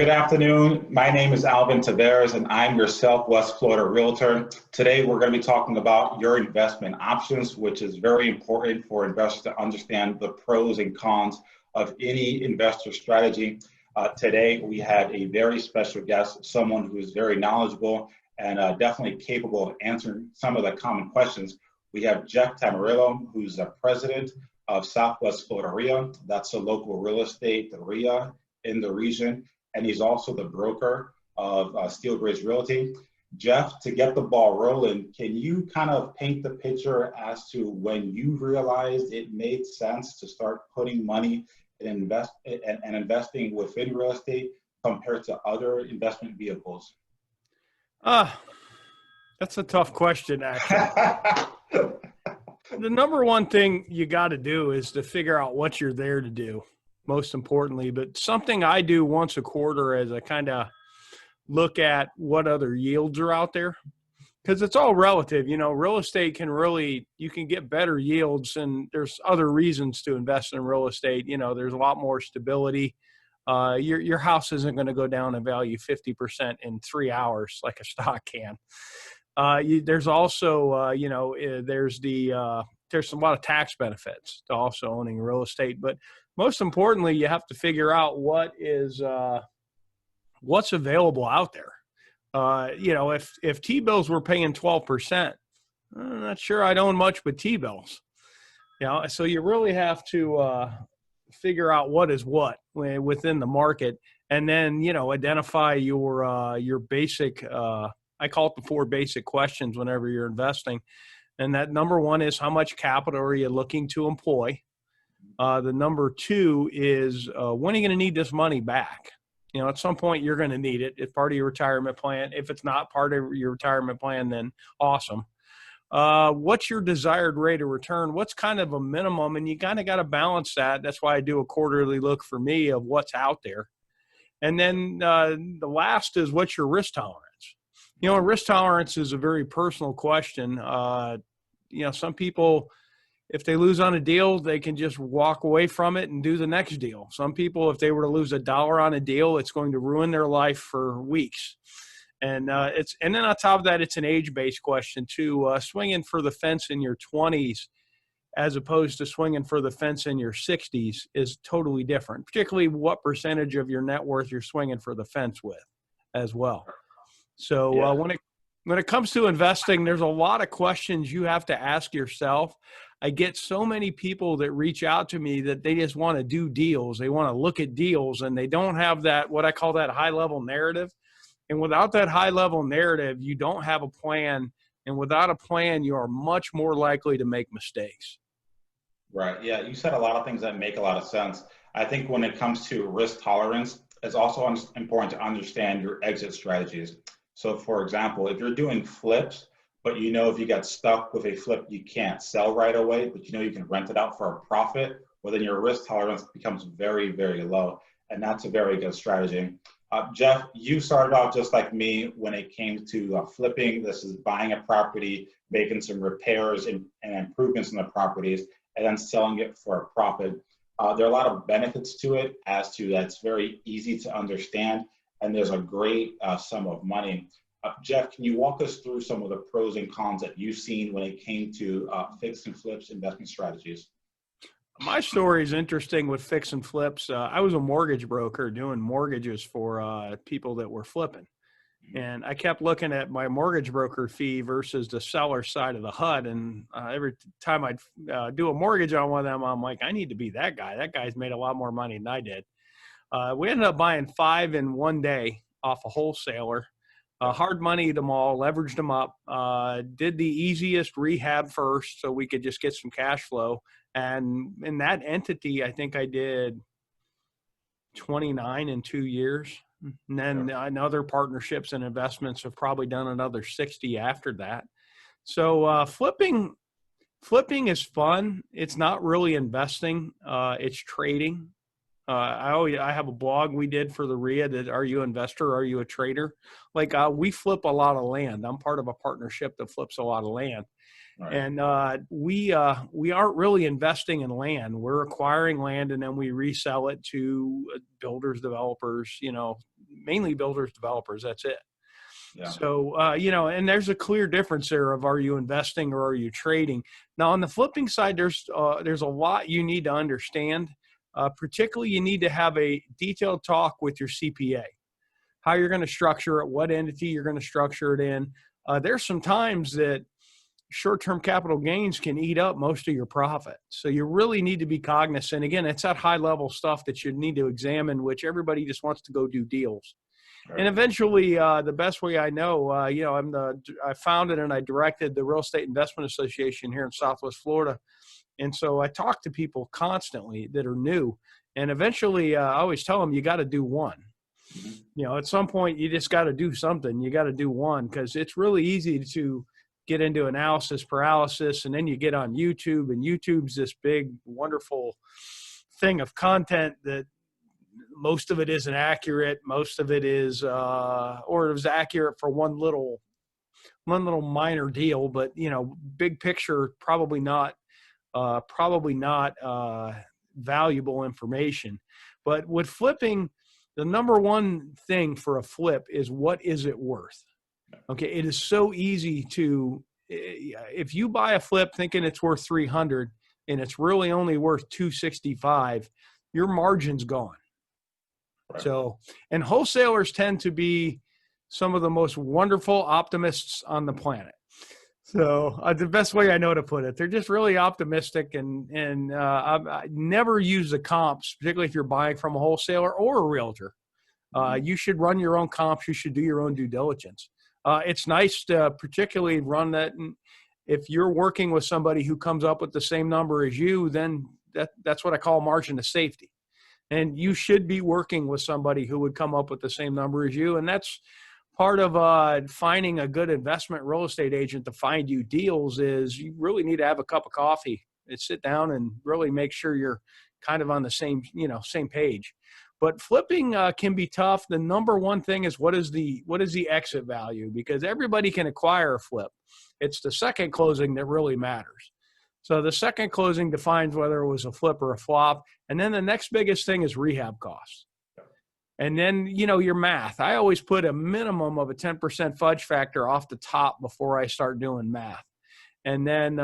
Good afternoon. My name is Alvin Taveras, and I'm your Southwest Florida Realtor. Today, we're going to be talking about your investment options, which is very important for investors to understand the pros and cons of any investor strategy. Today, we have a very special guest, someone who is very knowledgeable and definitely capable of answering some of the common questions. We have Jeff Tamarillo, who's the president of Southwest Florida REIA. That's a local real estate REIA in the region. And he's also the broker of Steel Bridge Realty. Jeff, to get the ball rolling, can you kind of paint the picture as to when you realized it made sense to start putting money and investing within real estate compared to other investment vehicles? That's a tough question, actually. The number one thing you got to do is to figure out what you're there to do, most importantly. But something I do once a quarter is I kind of look at what other yields are out there, because it's all relative. You know, real estate you can get better yields, and there's other reasons to invest in real estate. You know, there's a lot more stability. Your house isn't going to go down in value 50% in 3 hours like a stock can. There's also, there's a lot of tax benefits to also owning real estate. But most importantly, you have to figure out what's available out there. If T-bills were paying 12%, I'm not sure I'd own much but T-bills. So you really have to figure out what is what within the market, and then identify your basic. I call it the 4 basic questions whenever you're investing. And that number 1 is, how much capital are you looking to employ? The number 2 is, when are you going to need this money back? At some point you're going to need it. It's part of your retirement plan. If it's not part of your retirement plan, then awesome. What's your desired rate of return? What's kind of a minimum? And you kind of got to balance that. That's why I do a quarterly look for me of what's out there. And then the last is, what's your risk tolerance? Risk tolerance is a very personal question. Some people, if they lose on a deal, they can just walk away from it and do the next deal. Some people, if they were to lose $1 on a deal, it's going to ruin their life for weeks. And then on top of that, it's an age-based question too. Swinging for the fence in your 20s as opposed to swinging for the fence in your 60s is totally different, particularly what percentage of your net worth you're swinging for the fence with as well. So when it comes to investing, there's a lot of questions you have to ask yourself. I get so many people that reach out to me that they just want to do deals. They want to look at deals, and they don't have that, what I call that high-level narrative. And without that high-level narrative, you don't have a plan. And without a plan, you are much more likely to make mistakes. Right. Yeah. You said a lot of things that make a lot of sense. I think when it comes to risk tolerance, it's also important to understand your exit strategies. So for example, if you're doing flips, but if you got stuck with a flip, you can't sell right away, but you can rent it out for a profit, well, then your risk tolerance becomes very, very low. And that's a very good strategy. Jeff, you started out just like me when it came to flipping. This is buying a property, making some repairs and improvements in the properties, and then selling it for a profit. There are a lot of benefits to it as to that's very easy to understand, and there's a great sum of money. Jeff, can you walk us through some of the pros and cons that you've seen when it came to fix and flips investment strategies? My story is interesting with fix and flips. I was a mortgage broker doing mortgages for people that were flipping. And I kept looking at my mortgage broker fee versus the seller side of the HUD. And every time I'd do a mortgage on one of them, I'm like, I need to be that guy. That guy's made a lot more money than I did. We ended up buying 5 in one day off a wholesaler. Hard moneyed them all, leveraged them up, did the easiest rehab first so we could just get some cash flow. And in that entity, I think I did 29 in 2 years. And then in other partnerships and investments have probably done another 60 after that. So flipping is fun. It's not really investing. It's trading. I have a blog we did for the REIA that, are you an investor? Are you a trader? Like we flip a lot of land. I'm part of a partnership that flips a lot of land. Right. And we aren't really investing in land. We're acquiring land and then we resell it to builders, developers, mainly builders, developers. That's it. Yeah. So, you know, and there's a clear difference there of, are you investing or are you trading? Now, on the flipping side, there's a lot you need to understand. Particularly, you need to have a detailed talk with your CPA, how you're going to structure it, what entity you're going to structure it in. There's some times that short-term capital gains can eat up most of your profit. So you really need to be cognizant. Again, it's that high-level stuff that you need to examine, which everybody just wants to go do deals. Right. And eventually, the best way I know, you know, I founded and I directed the Real Estate Investment Association here in Southwest Florida. And so I talk to people constantly that are new. And eventually, I always tell them, you got to do one. You know, at some point, you just got to do something. You got to do one, because it's really easy to get into analysis paralysis. And then you get on YouTube, and YouTube's this big, wonderful thing of content that most of it isn't accurate. Most of it is, or it was accurate for one little minor deal, but, you know, big picture, probably not valuable information. But with flipping, the number one thing for a flip is, what is it worth? Okay. It is so easy to, if you buy a flip thinking it's worth 300 and it's really only worth 265, your margin's gone. Right. So, and wholesalers tend to be some of the most wonderful optimists on the planet. So the best way I know to put it, they're just really optimistic, and I never use the comps, particularly if you're buying from a wholesaler or a realtor. You should run your own comps. You should do your own due diligence. It's nice to particularly run that. And if you're working with somebody who comes up with the same number as you, then that's what I call margin of safety. And you should be working with somebody who would come up with the same number as you. And that's part of finding a good investment real estate agent to find you deals, is you really need to have a cup of coffee and sit down and really make sure you're kind of on the same page. But flipping can be tough. The number one thing is, what is the exit value? Because everybody can acquire a flip. It's the second closing that really matters. So the second closing defines whether it was a flip or a flop. And then the next biggest thing is rehab costs. And then, you know, your math. I always put a minimum of a 10% fudge factor off the top before I start doing math. And then,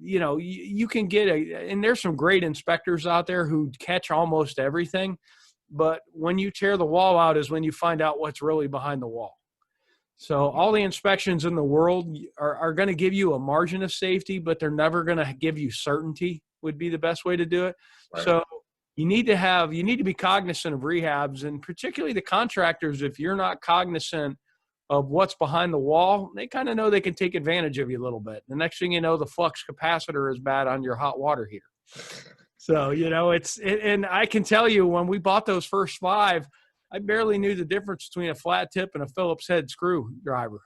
you know, you can get and there's some great inspectors out there who catch almost everything. But when you tear the wall out is when you find out what's really behind the wall. So all the inspections in the world are going to give you a margin of safety, but they're never going to give you certainty, would be the best way to do it. Right. So you need to be cognizant of rehabs, and particularly the contractors. If you're not cognizant of what's behind the wall, they kind of know they can take advantage of you a little bit. The next thing you know, the flux capacitor is bad on your hot water heater. So, you know, and I can tell you, when we bought those first 5, I barely knew the difference between a flat tip and a Phillips head screwdriver.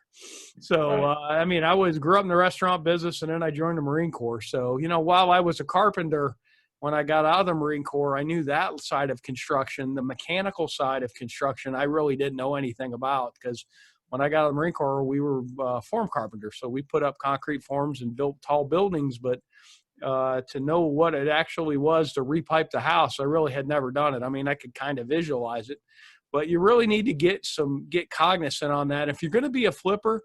So, right. I mean, grew up in the restaurant business, and then I joined the Marine Corps. So, you know, while I was a carpenter, when I got out of the Marine Corps, I knew that side of construction. The mechanical side of construction, I really didn't know anything about, because when I got out of the Marine Corps, we were form carpenters. So we put up concrete forms and built tall buildings, but to know what it actually was to repipe the house, I really had never done it. I mean, I could kind of visualize it, but you really need to get cognizant on that. If you're going to be a flipper,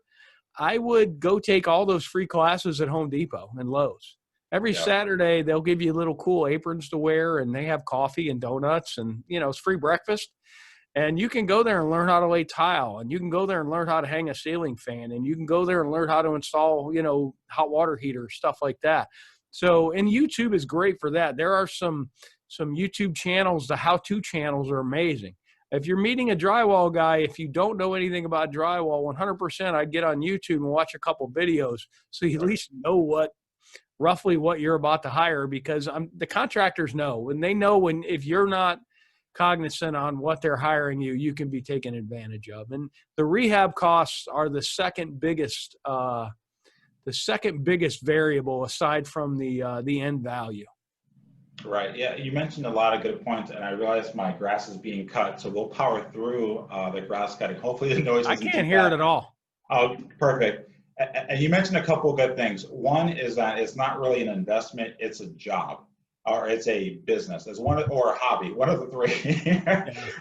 I would go take all those free classes at Home Depot and Lowe's. Every Saturday, they'll give you little cool aprons to wear, and they have coffee and donuts, and, you know, it's free breakfast. And you can go there and learn how to lay tile, and you can go there and learn how to hang a ceiling fan, and you can go there and learn how to install, you know, hot water heaters, stuff like that. So, and YouTube is great for that. There are some YouTube channels. The how-to channels are amazing. If you're meeting a drywall guy, if you don't know anything about drywall, 100%, I'd get on YouTube and watch a couple videos, so you at least know roughly what you're about to hire, because the contractors know, and they know if you're not cognizant on what they're hiring you, you can be taken advantage of. And the rehab costs are the second biggest variable, aside from the end value. Right. Yeah. You mentioned a lot of good points, and I realize my grass is being cut, so we'll power through the grass cutting. Hopefully the noise isn't too bad. I can't hear it at all. Oh, perfect. And you mentioned a couple of good things. One is that it's not really an investment, it's a job. or it's a business. It's one or a hobby, one of the three,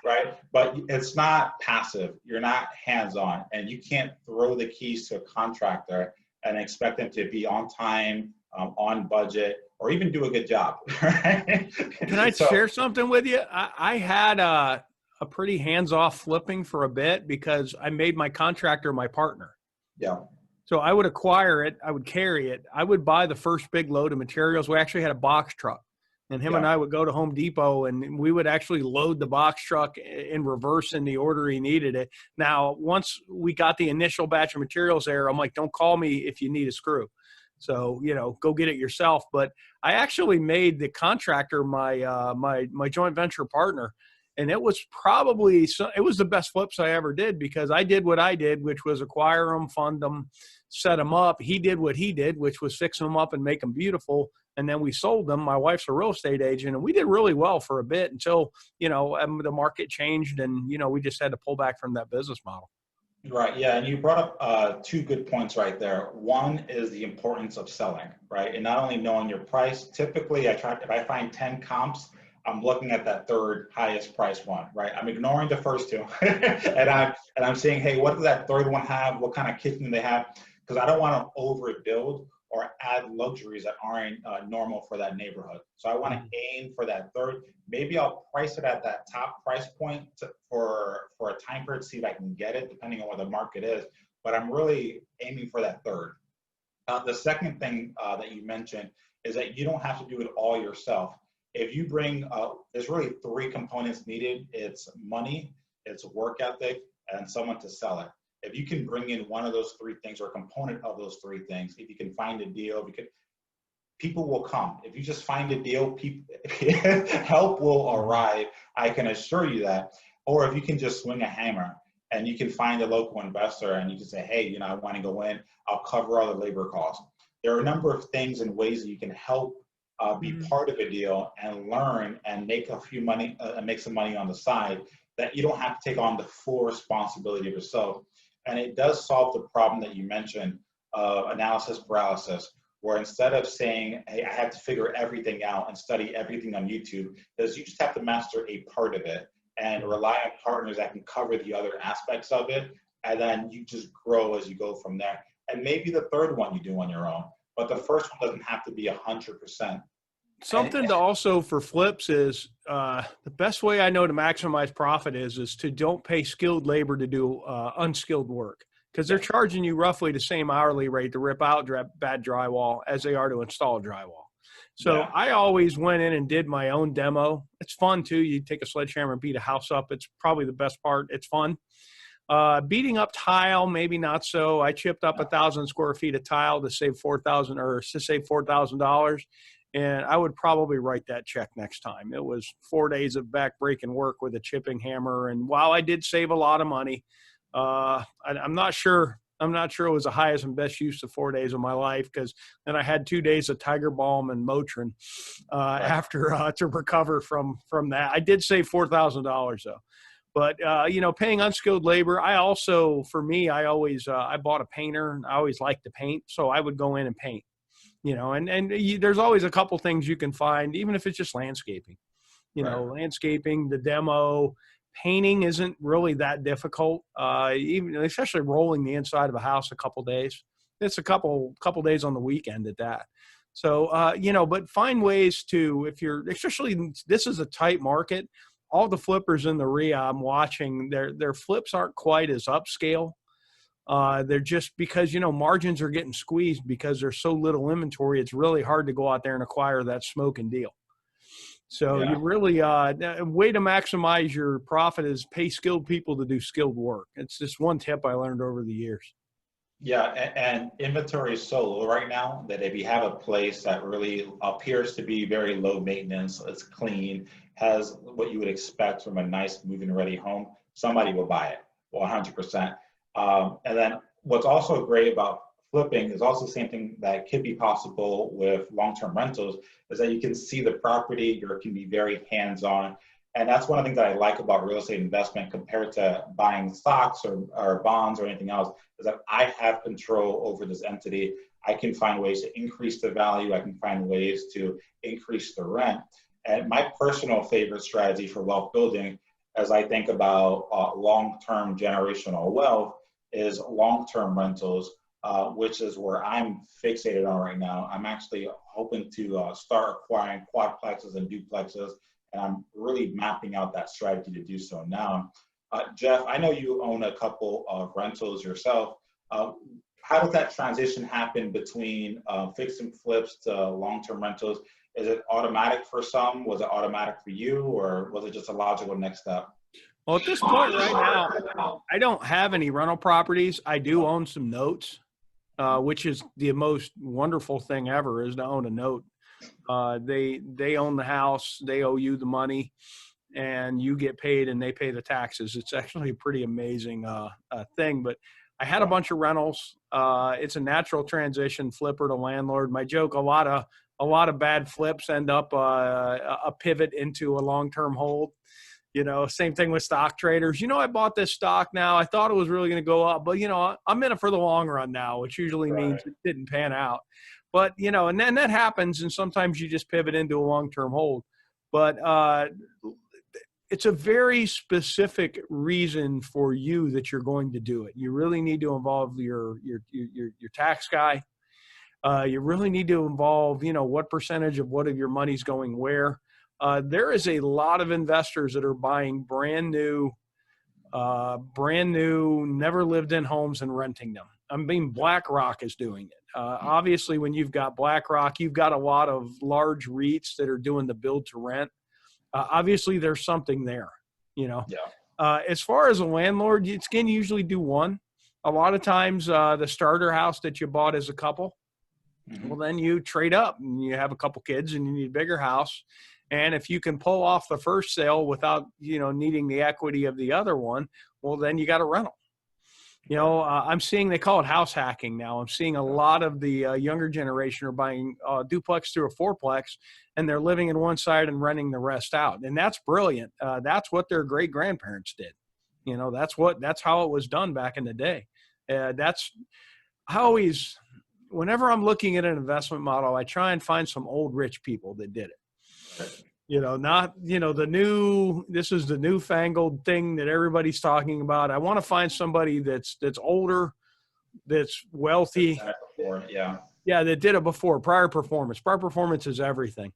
right? But it's not passive. You're not hands-on, and you can't throw the keys to a contractor and expect them to be on time, on budget, or even do a good job. Right? Can I So share something with you? I had a pretty hands-off flipping for a bit because I made my contractor my partner. yeah, So I would acquire it, I would carry it, I would buy the first big load of materials. We actually had a box truck, and him and yeah, I would go to Home Depot, and we would actually load the box truck in reverse in the order he needed it. Now, once we got the initial batch of materials there, I'm like, don't call me if you need a screw. So, go get it yourself. But I actually made the contractor my joint venture partner. And it was it was the best flips I ever did, because I did what I did, which was acquire them, fund them, set them up. He did what he did, which was fix them up and make them beautiful. And then we sold them. My wife's a real estate agent, and we did really well for a bit until, the market changed, and, we just had to pull back from that business model. right. Yeah, and you brought up two good points right there. One is the importance of selling, right? And not only knowing your price. Typically, if I find 10 comps, I'm looking at that third highest price one, right? I'm ignoring the first two, and I'm saying, hey, what does that third one have? What kind of kitchen do they have? Because I don't want to overbuild or add luxuries that aren't normal for that neighborhood. So I want to aim for that third. Maybe I'll price it at that top price point for a time period to see if I can get it, depending on what the market is. But I'm really aiming for that third. The second thing that you mentioned is that you don't have to do it all yourself. If you bring, there's really three components needed. It's money, it's work ethic, and someone to sell it. If you can bring in one of those three things or a component of those three things, if you can find a deal, people will come. If you just find a deal, help will arrive. I can assure you that. Or if you can just swing a hammer and you can find a local investor and you can say, hey, I want to go in, I'll cover all the labor costs. There are a number of things and ways that you can help be part of a deal and learn and make make some money on the side, that you don't have to take on the full responsibility of yourself. And it does solve the problem that you mentioned of analysis paralysis, where instead of saying, hey, I have to figure everything out and study everything on YouTube, is you just have to master a part of it and rely on partners that can cover the other aspects of it. And then you just grow as you go from there. And maybe the third one you do on your own, but the first one doesn't have to be 100%. Something to also for flips is the best way I know to maximize profit is to don't pay skilled labor to do unskilled work, because they're charging you roughly the same hourly rate to rip out bad drywall as they are to install drywall. So I always went in and did my own demo. It's fun too. You take a sledgehammer and beat a house up. It's probably the best part. It's fun. Beating up tile, maybe not so. I chipped up 1,000 square feet of tile to save $4,000. And I would probably write that check next time. It was 4 days of back-breaking work with a chipping hammer. And while I did save a lot of money, I'm not sure it was the highest and best use of 4 days of my life, because then I had 2 days of Tiger Balm and Motrin after to recover from that. I did save $4,000 though. But, paying unskilled labor, I always, I bought a painter, and I always liked to paint. So I would go in and paint. There's always a couple things you can find, even if it's just landscaping, landscaping, the demo, painting isn't really that difficult. Especially rolling the inside of a house a couple days. It's a couple days on the weekend at that. So, but find ways to, especially this is a tight market, all the flippers in the REIT I'm watching, their flips aren't quite as upscale. They're just because, margins are getting squeezed because there's so little inventory. It's really hard to go out there and acquire that smoking deal. So you really, a way to maximize your profit is pay skilled people to do skilled work. It's just one tip I learned over the years. Yeah, and inventory is so low right now that if you have a place that really appears to be very low maintenance, it's clean, has what you would expect from a nice move-in ready home, somebody will buy it 100%. And then what's also great about flipping is also the same thing that could be possible with long-term rentals, is that you can see the property, you can be very hands-on. And that's one of the things that I like about real estate investment compared to buying stocks or bonds or anything else, is that I have control over this entity. I can find ways to increase the value. I can find ways to increase the rent. And my personal favorite strategy for wealth building, as I think about long-term generational wealth, is long-term rentals, which is where I'm fixated on right now. I'm actually hoping to start acquiring quadplexes and duplexes, and I'm really mapping out that strategy to do so now. Jeff, I know you own a couple of rentals yourself. How does that transition happen between fix and flips to long-term rentals? Is it automatic for some? Was it automatic for you, or was it just a logical next step? Well, at this point right now, I don't have any rental properties. I do own some notes, which is the most wonderful thing ever, is to own a note. They own the house, they owe you the money, and you get paid and they pay the taxes. It's actually a pretty amazing thing. But I had a bunch of rentals. It's a natural transition, flipper to landlord. My joke: a lot of bad flips end up a pivot into a long-term hold. You know, same thing with stock traders. You know, I bought this stock now. I thought it was really going to go up, but you know, I'm in it for the long run now, which usually means it didn't pan out. But, you know, and then that happens, and sometimes you just pivot into a long-term hold. But it's a very specific reason for you that you're going to do it. You really need to involve your tax guy. You really need to involve, you know, what percentage of what of your money's going where. There is a lot of investors that are buying brand new, never lived in homes and renting them. I mean, BlackRock is doing it. Obviously, when you've got BlackRock, you've got a lot of large REITs that are doing the build to rent. Obviously, there's something there, you know. Yeah. As far as a landlord, you can usually do one. A lot of times, the starter house that you bought as a couple, well, then you trade up and you have a couple kids and you need a bigger house. And if you can pull off the first sale without, you know, needing the equity of the other one, well, then you got a rental. You know, I'm seeing, they call it house hacking now. I'm seeing a lot of the younger generation are buying a duplex through a fourplex, and they're living in one side and renting the rest out. And that's brilliant. That's what their great grandparents did. You know, that's how it was done back in the day. Whenever I'm looking at an investment model, I try and find some old rich people that did it. You know, not, you know, this is the newfangled thing that everybody's talking about. I want to find somebody that's older, that's wealthy. Yeah. Yeah, that did it before. Prior performance. Prior performance is everything.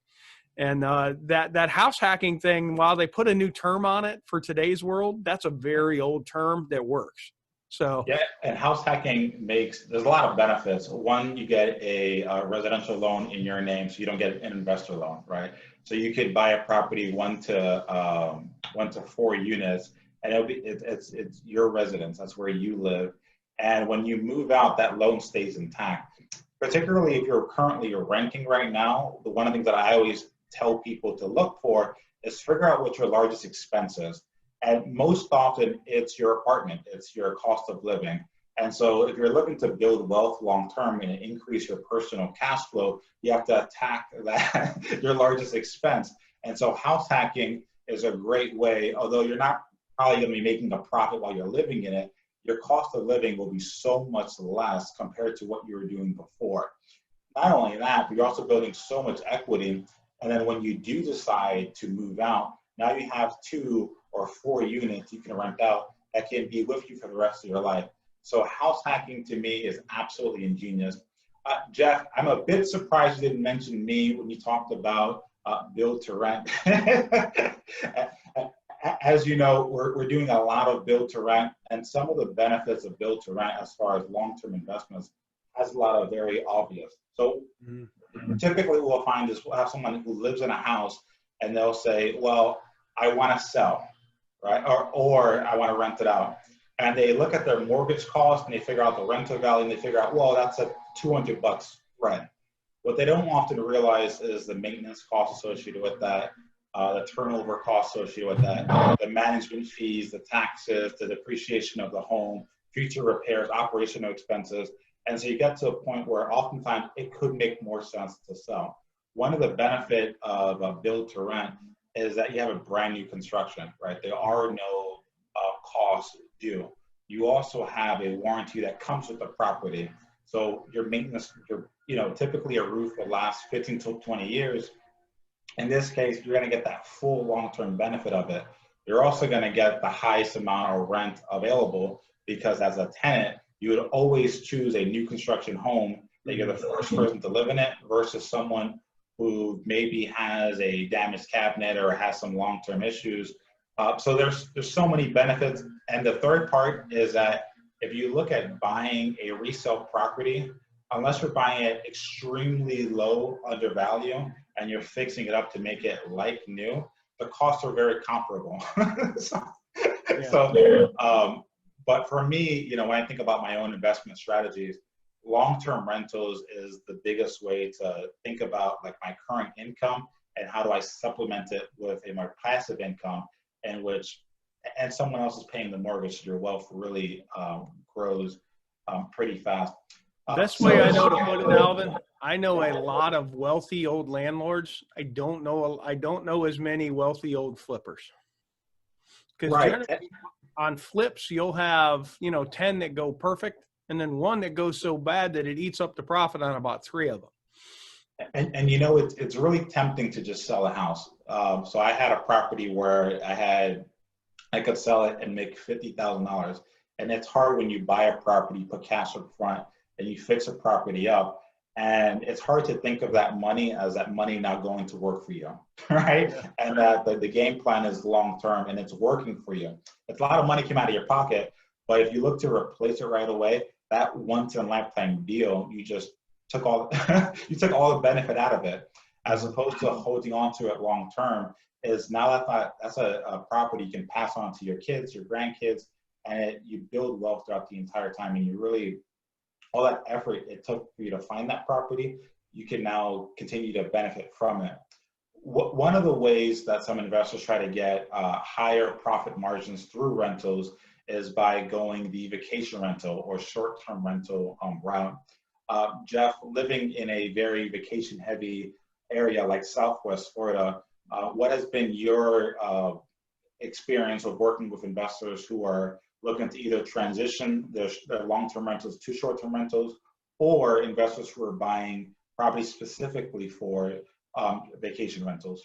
And that house hacking thing, while they put a new term on it for today's world, that's a very old term that works. So yeah, and house hacking there's a lot of benefits. One, you get a residential loan in your name, so you don't get an investor loan, right? So you could buy a property 1 to 4 units, and it's your residence. That's where you live. And when you move out, that loan stays intact. Particularly if you're currently renting right now, one of the things that I always tell people to look for is figure out what your largest expense is. And most often it's your apartment, it's your cost of living. And so if you're looking to build wealth long-term and increase your personal cash flow, you have to attack that, your largest expense. And so house hacking is a great way, although you're not probably going to be making a profit while you're living in it, your cost of living will be so much less compared to what you were doing before. Not only that, but you're also building so much equity. And then when you do decide to move out, now you have 2 or 4 units you can rent out that can be with you for the rest of your life. So house hacking to me is absolutely ingenious. Jeff, I'm a bit surprised you didn't mention me when you talked about build to rent. As you know, we're doing a lot of build to rent, and some of the benefits of build to rent as far as long-term investments has a lot of very obvious. So typically what we'll find is we'll have someone who lives in a house and they'll say, well, I want to sell, right? Or I want to rent it out. And they look at their mortgage cost and they figure out the rental value and they figure out, well, that's a $200 rent. What they don't often realize is the maintenance cost associated with that, the turnover cost associated with that, the management fees, the taxes, the depreciation of the home, future repairs, operational expenses. And so you get to a point where oftentimes it could make more sense to sell. One of the benefits of build to rent is that you have a brand new construction, right? There are no costs due. You also have a warranty that comes with the property. So your maintenance, typically a roof will last 15 to 20 years. In this case, you're going to get that full long-term benefit of it. You're also going to get the highest amount of rent available because as a tenant, you would always choose a new construction home that you're the first person to live in it versus someone who maybe has a damaged cabinet or has some long-term issues. So there's so many benefits. And the third part is that if you look at buying a resale property, unless you're buying it extremely low under value and you're fixing it up to make it like new, the costs are very comparable. But for me, when I think about my own investment strategies, long-term rentals is the biggest way to think about like my current income and how do I supplement it with a more passive income and someone else is paying the mortgage, so your wealth really grows pretty fast. Best way I know to put it, Alvin, I know a lot of wealthy old landlords. I don't know as many wealthy old flippers. Because generally on flips, you'll have, 10 that go perfect and then one that goes so bad that it eats up the profit on about 3 of them. And it's really tempting to just sell a house. So I had a property where I could sell it and make $50,000. And it's hard when you buy a property, you put cash up front, and you fix a property up. And it's hard to think of that money as that money now going to work for you, right? Yeah. And that the game plan is long-term and it's working for you. It's a lot of money came out of your pocket, but if you look to replace it right away, that once-in-a-lifetime deal, you just took all the benefit out of it, as opposed to holding on to it long-term. Is now that's a property you can pass on to your kids, your grandkids, and you build wealth throughout the entire time. And you really, all that effort it took for you to find that property, you can now continue to benefit from it. One of the ways that some investors try to get higher profit margins through rentals is by going the vacation rental or short-term rental route. Jeff, living in a very vacation-heavy area like Southwest Florida, what has been your experience of working with investors who are looking to either transition their long-term rentals to short-term rentals, or investors who are buying properties specifically for vacation rentals?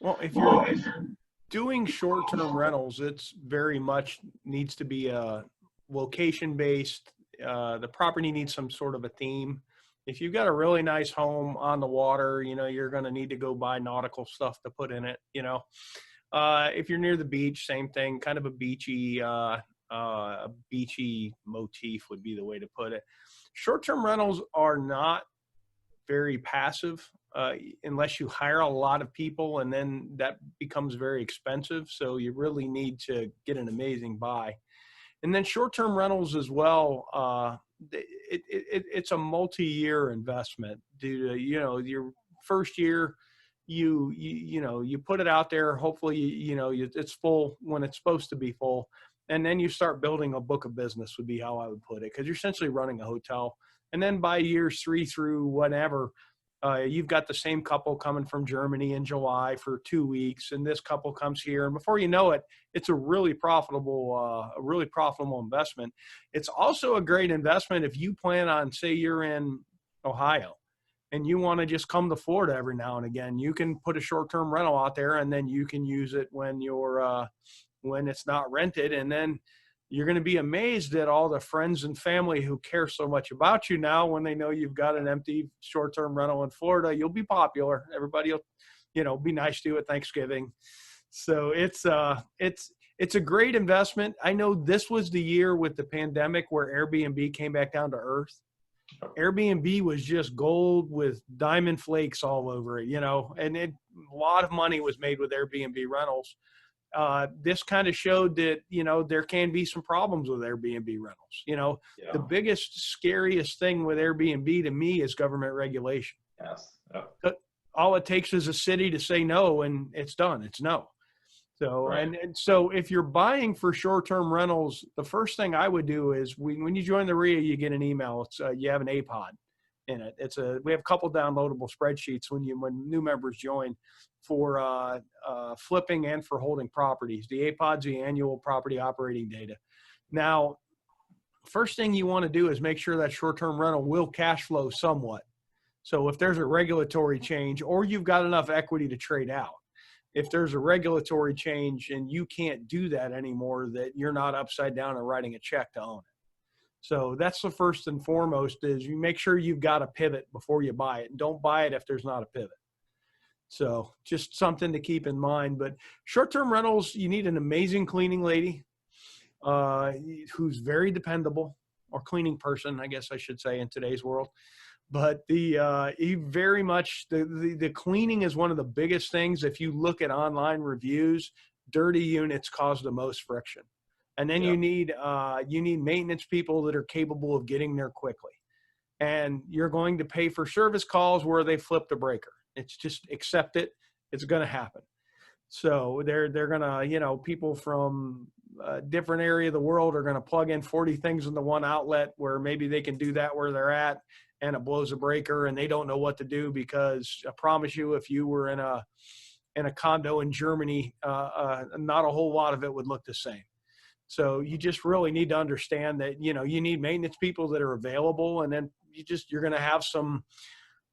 Well, if you're doing short-term rentals, it's very much needs to be location-based. The property needs some sort of a theme. If you've got a really nice home on the water, you're going to need to go buy nautical stuff to put in it. If you're near the beach, same thing, kind of a beachy motif would be the way to put it. Short-term rentals are not very passive unless you hire a lot of people, and then that becomes very expensive. So you really need to get an amazing buy. And then short-term rentals as well, it's a multi-year investment due to, your first year, you put it out there. Hopefully, it's full when it's supposed to be full. And then you start building a book of business would be how I would put it, because you're essentially running a hotel. And then by years 3 through whatever, you've got the same couple coming from Germany in July for 2 weeks, and this couple comes here, and before you know it, it's a really profitable investment. It's also a great investment if you plan on, say, you're in Ohio, and you want to just come to Florida every now and again. You can put a short-term rental out there, and then you can use it when when it's not rented, and then you're going to be amazed at all the friends and family who care so much about you now when they know you've got an empty short-term rental in Florida. You'll be popular. Everybody will, be nice to you at Thanksgiving. So it's a great investment. I know this was the year with the pandemic where Airbnb came back down to earth. Airbnb was just gold with diamond flakes all over it, and a lot of money was made with Airbnb rentals. This kind of showed that, there can be some problems with Airbnb rentals. Yeah. The biggest, scariest thing with Airbnb to me is government regulation. Yes. Yep. All it takes is a city to say no, and it's done. It's no. So, right. and so if you're buying for short-term rentals, the first thing I would do is when you join the REIA, you get an email. It's you have an APOD. in it. We have a couple downloadable spreadsheets when new members join for flipping and for holding properties. The APOD's the annual property operating data. Now, first thing you want to do is make sure that short-term rental will cash flow somewhat. So if there's a regulatory change or you've got enough equity to trade out, if there's a regulatory change and you can't do that anymore, that you're not upside down and writing a check to own it. So that's the first and foremost, is you make sure you've got a pivot before you buy it, and don't buy it if there's not a pivot. So just something to keep in mind. But short-term rentals, you need an amazing cleaning lady who's very dependable, or cleaning person, I guess I should say, in today's world. But the cleaning is one of the biggest things. If you look at online reviews, dirty units cause the most friction. And then you need maintenance people that are capable of getting there quickly. And you're going to pay for service calls where they flip the breaker. It's just accept it. It's going to happen. So they're going to, people from a different area of the world are going to plug in 40 things in the one outlet where maybe they can do that where they're at, and it blows a breaker and they don't know what to do, because I promise you, if you were in a condo in Germany, not a whole lot of it would look the same. So you just really need to understand that, you need maintenance people that are available, and then you're going to have some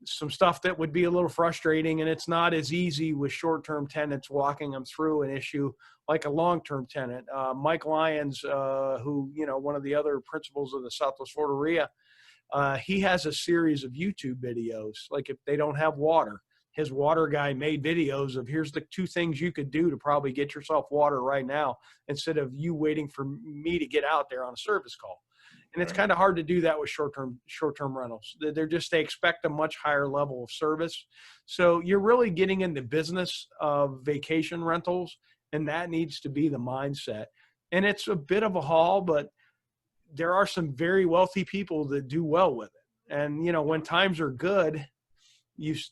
stuff that would be a little frustrating, and it's not as easy with short-term tenants walking them through an issue like a long-term tenant. Mike Lyons, who, one of the other principals of the Southwest Florida REIA, he has a series of YouTube videos. Like if they don't have water, his water guy made videos of, here's the 2 things you could do to probably get yourself water right now, instead of you waiting for me to get out there on a service call. And it's kind of hard to do that with short-term rentals. They expect a much higher level of service. So you're really getting in the business of vacation rentals, and that needs to be the mindset. And it's a bit of a haul, but there are some very wealthy people that do well with it. And, when times are good,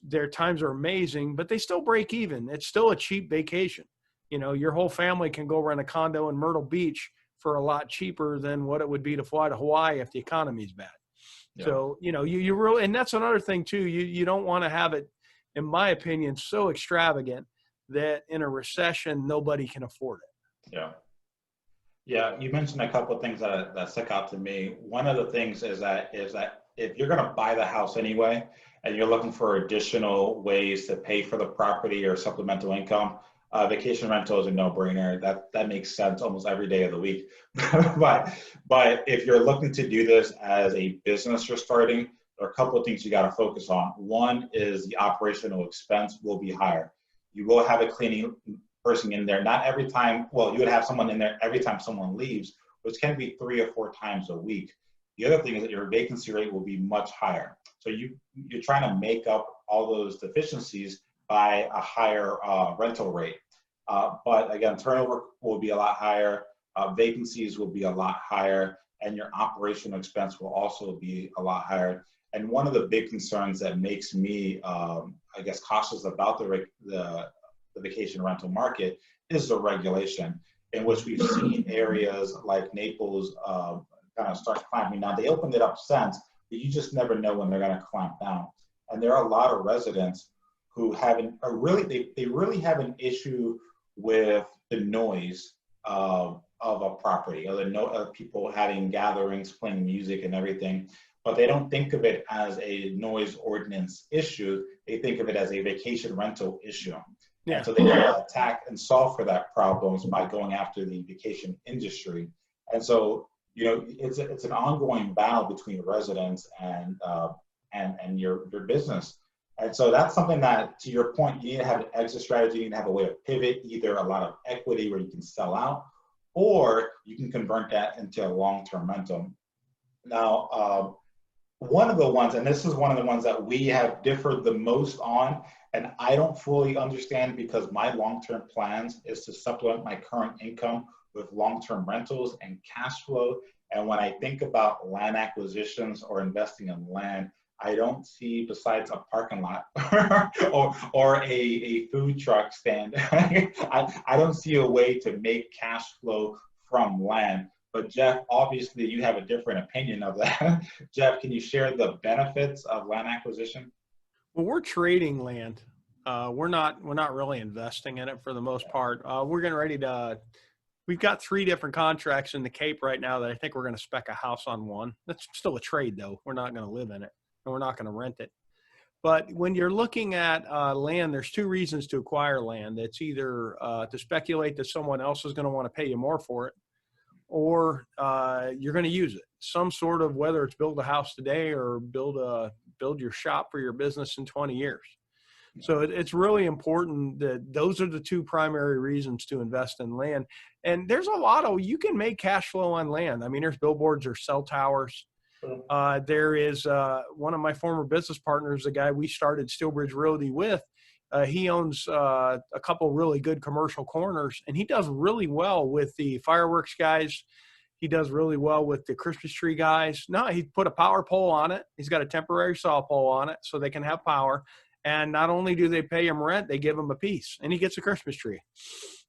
their times are amazing, but they still break even. It's still a cheap vacation. Your whole family can go rent a condo in Myrtle Beach for a lot cheaper than what it would be to fly to Hawaii if the economy is bad. Yeah. So, you really, and that's another thing too. You don't want to have it, in my opinion, so extravagant that in a recession, nobody can afford it. Yeah. Yeah. You mentioned a couple of things that stuck out to me. One of the things is that if you're going to buy the house anyway, and you're looking for additional ways to pay for the property or supplemental income, vacation rental is a no-brainer. That makes sense almost every day of the week. but if you're looking to do this as a business you're starting, there are a couple of things you got to focus on. One is the operational expense will be higher. You will have a cleaning person in there, not every time. Well, you would have someone in there every time someone leaves, which can be 3 or 4 times a week. The other thing is that your vacancy rate will be much higher. So you're trying to make up all those deficiencies by a higher rental rate. But again, turnover will be a lot higher, vacancies will be a lot higher, and your operational expense will also be a lot higher. And one of the big concerns that makes me, cautious about the vacation rental market is the regulation, in which we've seen areas like Naples kind of start clamping down. They opened it up since, but you just never know when they're going to clamp down. And there are a lot of residents who they really have an issue with the noise of a property, or of people having gatherings, playing music and everything, but they don't think of it as a noise ordinance issue. They think of it as a vacation rental issue. Yeah. And so they attack and solve for that problems by going after the vacation industry. And so, it's an ongoing battle between residents and your business. And so that's something that, to your point, you need to have an exit strategy. You need to have a way of pivot, either a lot of equity where you can sell out, or you can convert that into a long-term rental. Now, one of the ones, and this is one of the ones that we have differed the most on, and I don't fully understand, because my long-term plans is to supplement my current income with long-term rentals and cash flow. And when I think about land acquisitions or investing in land, I don't see, besides a parking lot or a food truck stand, I don't see a way to make cash flow from land. But Jeff, obviously you have a different opinion of that. Jeff, can you share the benefits of land acquisition? Well, we're trading land. We're not really investing in it for the most part. We're getting ready to. We've got 3 different contracts in the Cape right now that I think we're going to spec a house on one. That's still a trade though. We're not going to live in it, and we're not going to rent it. But when you're looking at land, there's 2 reasons to acquire land. It's either to speculate that someone else is going to want to pay you more for it, or you're going to use it. Some sort of, whether it's build a house today or build your shop for your business in 20 years. So it's really important that those are the 2 primary reasons to invest in land. And there's a lot of, you can make cash flow on land. I mean, there's billboards or cell towers. There is one of my former business partners, the guy we started Steelbridge Realty with. He owns a couple really good commercial corners, and he does really well with the fireworks guys. He does really well with the Christmas tree guys. No, he put a power pole on it. He's got a temporary saw pole on it so they can have power. And not only do they pay him rent, they give him a piece, and he gets a Christmas tree.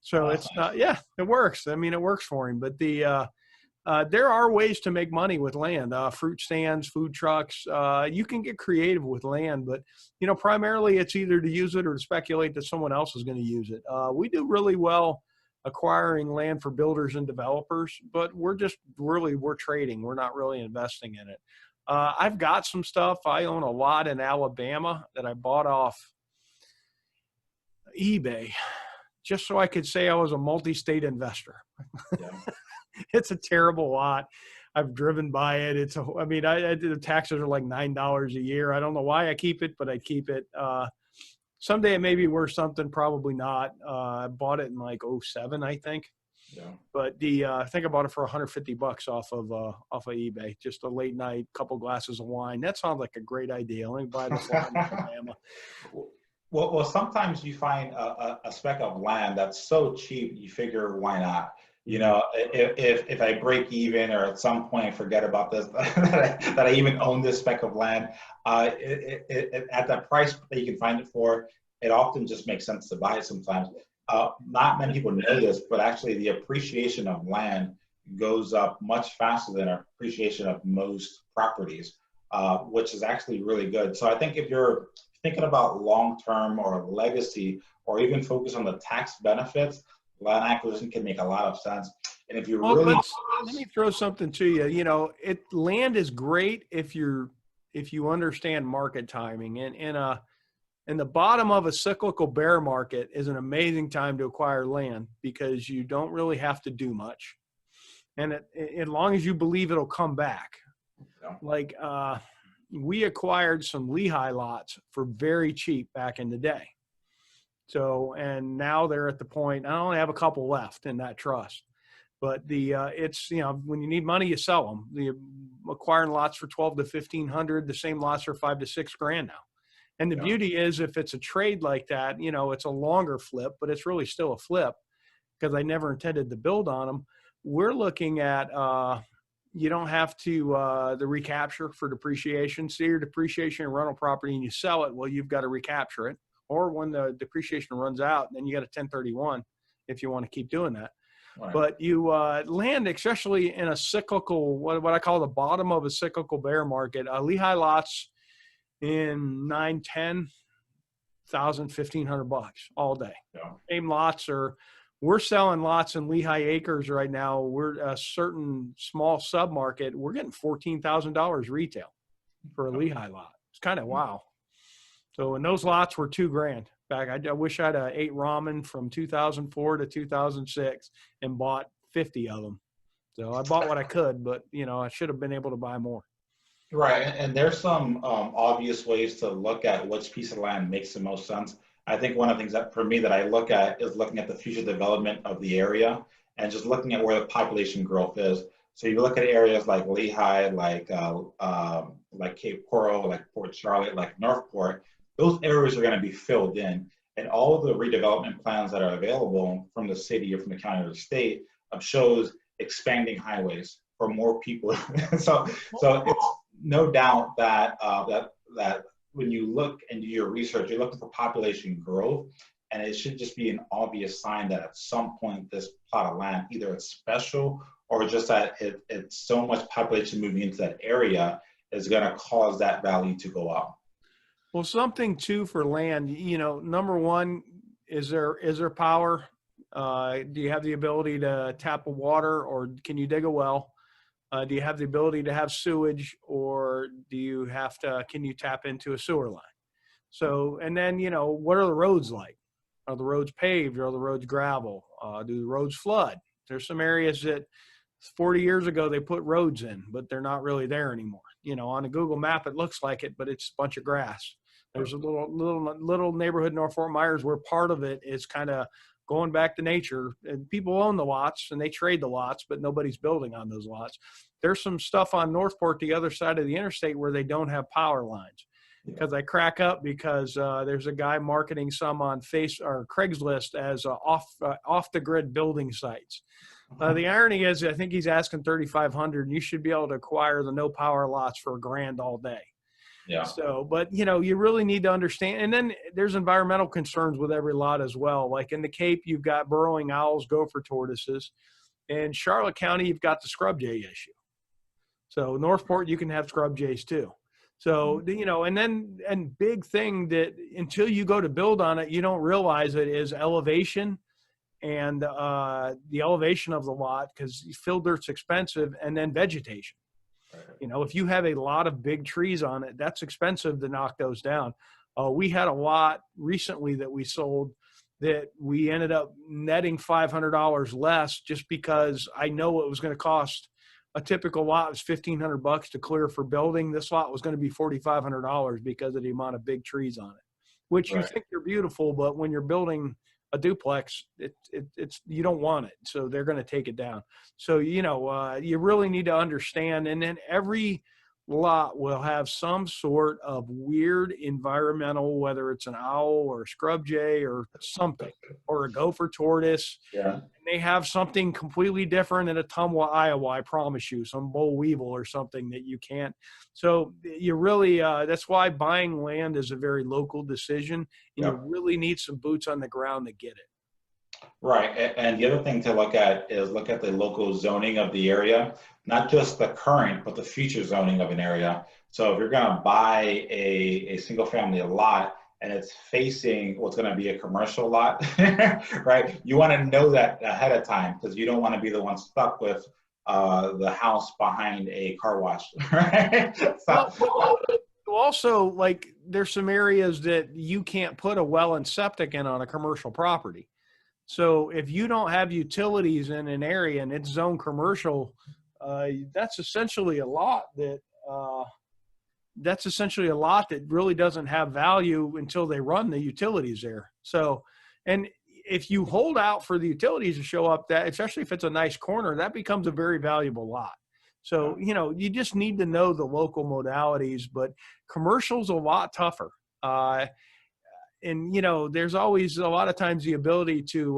So it's not, yeah, it works. I mean, it works for him. But there are ways to make money with land, fruit stands, food trucks. You can get creative with land, but, primarily it's either to use it or to speculate that someone else is going to use it. We do really well acquiring land for builders and developers, but we're trading. We're not really investing in it. I've got some stuff. I own a lot in Alabama that I bought off eBay just so I could say I was a multi-state investor. Yeah. It's a terrible lot. I've driven by it. The taxes are like $9 a year. I don't know why I keep it, but I keep it. Someday it may be worth something, probably not. I bought it in like 2007, I think. Yeah. But I think I bought it for $150 off of eBay. Just a late night, couple glasses of wine. That sounds like a great idea. Let me buy this land in Alabama. Well, sometimes you find a speck of land that's so cheap, you figure, why not? If I break even or at some point I forget about this, that I even own this speck of land, at the price that you can find it for, it often just makes sense to buy it sometimes. Not many people know this, but actually the appreciation of land goes up much faster than appreciation of most properties, which is actually really good. So I think if you're thinking about long-term or legacy, or even focus on the tax benefits, land acquisition can make a lot of sense. And if you let me throw something to you. Land is great if you understand market timing, and the bottom of a cyclical bear market is an amazing time to acquire land because you don't really have to do much. And as long as you believe it'll come back. Yeah. Like we acquired some Lehigh lots for very cheap back in the day. So, and now they're at the point, I only have a couple left in that trust. But it's, when you need money, you sell them. The acquiring lots for 12 to 1,500, the same lots are $5 to $6,000 now. And the beauty is, if it's a trade like that, it's a longer flip, but it's really still a flip because I never intended to build on them. We're looking at, you don't have to, the recapture for depreciation. See your depreciation in rental property and you sell it, well, you've got to recapture it. Or when the depreciation runs out, then you got a 1031 if you want to keep doing that. Right. But you land, especially in a cyclical, what I call the bottom of a cyclical bear market, Lehigh lots in $9,000, $10,000, $1,500 all day. Yeah. Same lots we're selling lots in Lehigh Acres right now. We're a certain small submarket. We're getting $14,000 retail for a Lehigh lot. It's kind of wow. So, and those lots were $2,000 back. I wish I'd ate ramen from 2004 to 2006 and bought 50 of them. So I bought what I could, but I should have been able to buy more. Right, and there's some obvious ways to look at which piece of land makes the most sense. I think one of the things that for me that I look at is looking at the future development of the area and just looking at where the population growth is. So you look at areas like Lehigh, like Cape Coral, like Port Charlotte, like Northport. Those areas are going to be filled in, and all of the redevelopment plans that are available from the city or from the county or the state shows expanding highways for more people. so it's no doubt that that when you look and do your research, you're looking for population growth, and it should just be an obvious sign that at some point this plot of land, either it's special or just that it's so much population moving into that area is going to cause that value to go up. Well, something too for land, number one, is there power? Do you have the ability to tap a water, or can you dig a well? Do you have the ability to have sewage, or can you tap into a sewer line? So, and then, what are the roads like? Are the roads paved? Are the roads gravel? Do the roads flood? There's some areas that 40 years ago they put roads in, but they're not really there anymore. On a Google map, it looks like it, but it's a bunch of grass. There's a little neighborhood in North Fort Myers where part of it is kind of going back to nature, and people own the lots and they trade the lots, but nobody's building on those lots. There's some stuff on Northport, the other side of the interstate, where they don't have power lines. Because I crack up because there's a guy marketing some on Craigslist as off the grid building sites. The irony is, I think he's asking $3,500, and you should be able to acquire the no power lots for $1,000 all day. Yeah. So, but you really need to understand. And then there's environmental concerns with every lot as well. Like in the Cape, you've got burrowing owls, gopher tortoises. In Charlotte County, you've got the scrub jay issue. So Northport, you can have scrub jays too. So, and big thing that until you go to build on it, you don't realize it is elevation and the elevation of the lot, because fill dirt's expensive, and then vegetation. If you have a lot of big trees on it, that's expensive to knock those down. We had a lot recently that we sold that we ended up netting $500 less, just because I know it was going to cost. A typical lot was $1,500 to clear for building. This lot was going to be $4,500 because of the amount of big trees on it, which you think they're beautiful, but when you're building a duplex, it's you don't want it, so they're going to take it down. So you really need to understand, and then every lot will have some sort of weird environmental, whether it's an owl or a scrub jay or something, or a gopher tortoise. Yeah. And they have something completely different in Ottumwa, Iowa, I promise you, some boll weevil or something that you can't. So you really, that's why buying land is a very local decision, and you really need some boots on the ground to get it. Right. And the other thing to look at is look at the local zoning of the area, not just the current, but the future zoning of an area. So if you're going to buy a single family lot and it's facing what's going to be a commercial lot, right? You want to know that ahead of time, because you don't want to be the one stuck with the house behind a car wash, right? Also, like, there's some areas that you can't put a well and septic in on a commercial property. So if you don't have utilities in an area and it's zoned commercial, that's essentially a lot that really doesn't have value until they run the utilities there. So, and if you hold out for the utilities to show up, that, especially if it's a nice corner, that becomes a very valuable lot. So, you just need to know the local modalities, but commercial's a lot tougher. And there's always a lot of times the ability to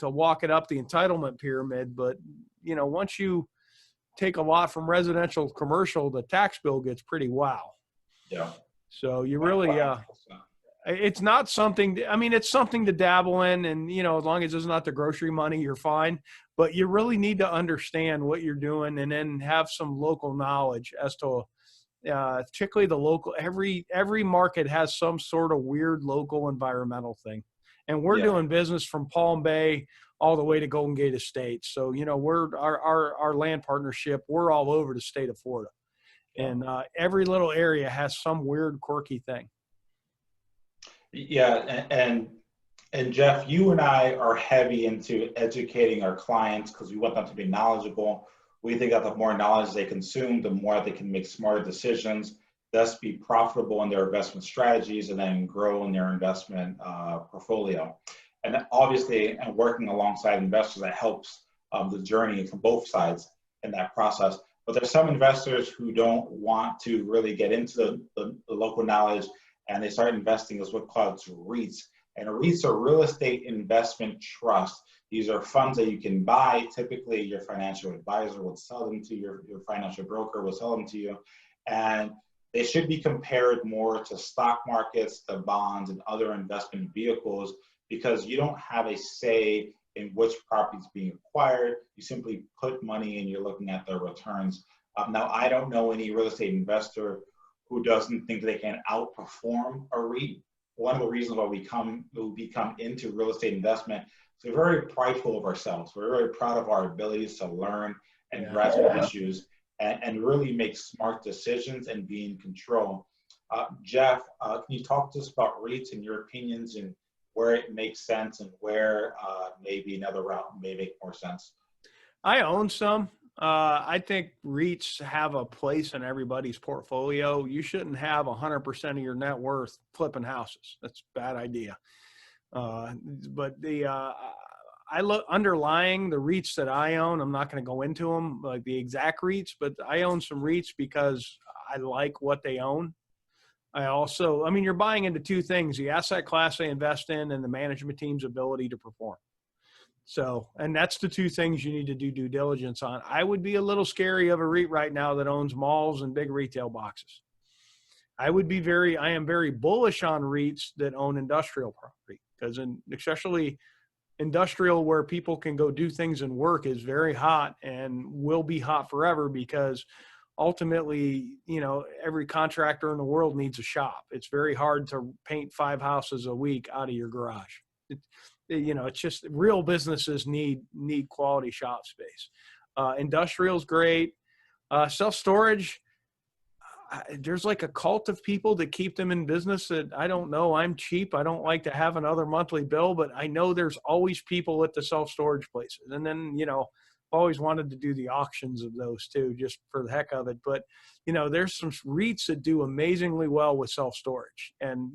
walk it up the entitlement pyramid, but once you take a lot from residential to commercial, the tax bill gets pretty wow. Yeah. So you really it's not something. It's something to dabble in, and as long as it's not the grocery money, you're fine. But you really need to understand what you're doing, and then have some local knowledge as to. Particularly the local, every market has some sort of weird local environmental thing, and we're doing business from Palm Bay all the way to Golden Gate Estates. So we're our land partnership. We're all over the state of Florida, and every little area has some weird quirky thing. Yeah, and Jeff, you and I are heavy into educating our clients because we want them to be knowledgeable. We think that the more knowledge they consume, the more they can make smarter decisions, thus be profitable in their investment strategies, and then grow in their investment portfolio. And obviously, and working alongside investors, that helps the journey from both sides in that process. But there's some investors who don't want to really get into the local knowledge, and they start investing as what's called REITs. And REITs are real estate investment trust. These are funds that you can buy. Typically, your financial advisor will sell them to you, your financial broker will sell them to you. And they should be compared more to stock markets, to bonds, and other investment vehicles, because you don't have a say in which property is being acquired. You simply put money in, you're looking at the returns. Now, I don't know any real estate investor who doesn't think they can outperform a REIT. One of the reasons why we become into real estate investment is we're very prideful of ourselves. We're very proud of our abilities to learn and grasp issues and really make smart decisions and be in control. Jeff, can you talk to us about REITs and your opinions and where it makes sense and where maybe another route may make more sense? I own some. I think REITs have a place in everybody's portfolio. You shouldn't have 100% of your net worth flipping houses. That's a bad idea. But I look underlying the REITs that I own. I'm not going to go into them like the exact REITs, but I own some REITs because I like what they own. I mean, you're buying into two things: the asset class they invest in and the management team's ability to perform. So, and that's the two things you need to do due diligence on. I would be a little scary of a REIT right now that owns malls and big retail boxes. I am very bullish on REITs that own industrial property, because especially industrial where people can go do things and work is very hot and will be hot forever, because ultimately, every contractor in the world needs a shop. It's very hard to paint 5 houses a week out of your garage. It's just real businesses need quality shop space. Industrial's great. Self-storage, there's like a cult of people that keep them in business that I don't know. I'm cheap. I don't like to have another monthly bill, but I know there's always people at the self-storage places. And then, always wanted to do the auctions of those too, just for the heck of it. But, there's some REITs that do amazingly well with self-storage. And,